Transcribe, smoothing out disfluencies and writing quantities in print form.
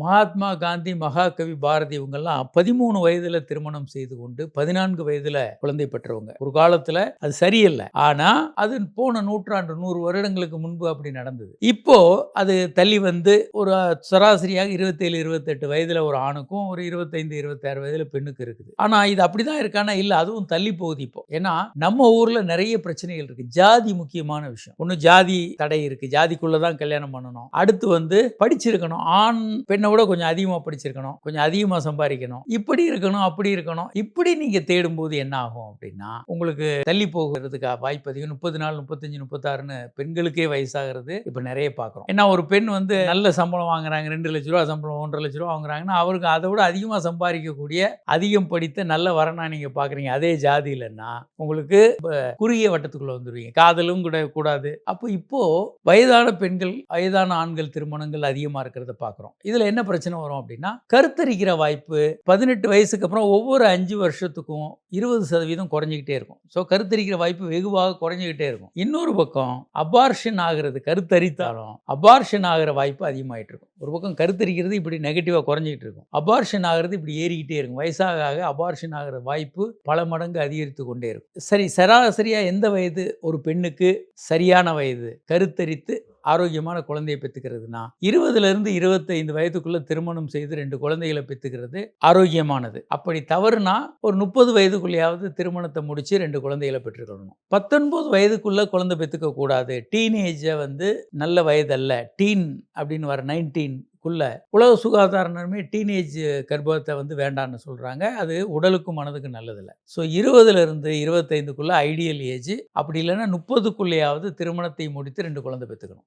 மகாத்மா காந்தி, மகாகவி பாரதி இவங்கெல்லாம் 13 வயதுல திருமணம் செய்து கொண்டு 14 வயதுல குழந்தை பெற்றவங்க. ஒரு காலத்துல அது சரியில்ல. ஆனா அது போன நூற்றாண்டு 100 வருடங்களுக்கு முன்பு அப்படி நடந்தது. இப்போ அது தள்ளி வந்து ஒரு சராசரியாக 27, 28 வயதுல ஒரு ஆணுக்கும் ஒரு 25, 26 வயதுல பெண்ணுக்கு இருக்குது. ஆனா இது அப்படிதான் இருக்கானா? இல்ல, அதுவும் தள்ளி போகுது இப்போ. ஏன்னா நம்ம ஊர்ல நிறைய பிரச்சனைகள் இருக்கு. ஜாதி முக்கியமான விஷயம். ஒண்ணு ஜாதி தடை இருக்கு. ஜாதிக்குள்ள தான் கல்யாணம் பண்ணணும். அடுத்து வந்து படிச்சிருக்கணும். ஆண் பெண்ணை விட கொஞ்சம் அதிகமா படிச்சிருக்கணும், கொஞ்சம் அதிகமா சம்பாதிக்கணும், இப்படி இருக்கணும், அப்படி இருக்கணும். இப்படி நீங்க தேடும்போது என்ன ஆகும் அப்படின்னா, உங்களுக்கு தள்ளி போகிறதுக்கு வாய்ப்பு அதிகம். 30 நாள், 35, 36ன்னு பெண்களுக்கே வயசாகிறது இப்ப நிறைய பார்க்குறோம். ஏன்னா ஒரு பெண் வந்து நல்ல சம்பளம் வாங்குறாங்க, 2 லட்ச ரூபா சம்பளம், 1,50,000 லட்ச ரூபா வாங்குறாங்கன்னா, அவருக்கு அதை விட அதிகமா சம்பாதிக்கக்கூடிய, அதிகம் படித்த நல்ல வரனா நீங்க பார்க்குறீங்க. அதே ஜாதியிலன்னா உங்களுக்கு குறுகிய வட்டத்துக்குள்ள வந்துருவீங்க. காதலும் கூட கூடாது. அப்போ இப்போ வயதான பெண்கள், வயதான ஆண்கள் திருமணங்கள் அதிகமா இருக்கிறத பார்க்குறோம். இதுல என்ன பிரச்சனை வரும் அப்படின்னா, கருத்தரிக்கிற வாய்ப்பு 18 வயசுக்கு அப்புறம் ஒவ்வொரு 5 வருஷத்துக்கும் 20% குறைஞ்சிக்கிட்டே இருக்கும். ஸோ கருத்தரிக்கிற வாய்ப்பு வெகுவாக குறைஞ்சிக்கிட்டே இருக்கும். இன்னொரு பக்கம் அபார்ஷன் ஆகிறது, கருத்தரித்தாலும் அபார்ஷன் ஆகிற வாய்ப்பு அதிகமாயிட்டு இருக்கும். ஒரு பக்கம் கருத்தரிக்கிறது இப்படி நெகட்டிவா குறைஞ்சிக்கிட்டு இருக்கும், அபார்ஷன் ஆகிறது இப்படி ஏறிக்கிட்டே இருக்கும். வயசாக ஆக அபார்ஷன் ஆகிற வாய்ப்பு பல மடங்கு அதிகரித்து கொண்டே இருக்கும். சரி, சராசரியா எந்த வயது ஒரு பெண்ணுக்கு சரியான வயது கருத்தரித்து ஆரோக்கியமான குழந்தையை பெற்றுக்கிறதுனா 20லிருந்து 25 வயதுக்குள்ள திருமணம் செய்து 2 குழந்தைகளை பெற்றுக்கிறது ஆரோக்கியமானது. அப்படி தவறுனா ஒரு 30 வயதுக்குள்ளேயாவது திருமணத்தை முடிச்சு 2 குழந்தைகளை பெற்றுக்கொள்ளணும். 19 வயதுக்குள்ள குழந்தை பெற்றுக்க கூடாது. டீனேஜ வந்து நல்ல வயதல்ல, டீன் அப்படின்னு வர 19 உலக சுகாதார நிலைமை டீனேஜ் கர்ப்பத்தை வந்து வேண்டான்னு சொல்றாங்க. அது உடலுக்கும் மனதுக்கும் நல்லதில்லை. ஸோ 20லிருந்து 25க்குள்ள ஐடியல் ஏஜ். அப்படி இல்லைன்னா 30க்குள்ளேயாவது திருமணத்தை முடித்து 2 குழந்தை பெற்றுக்கணும்.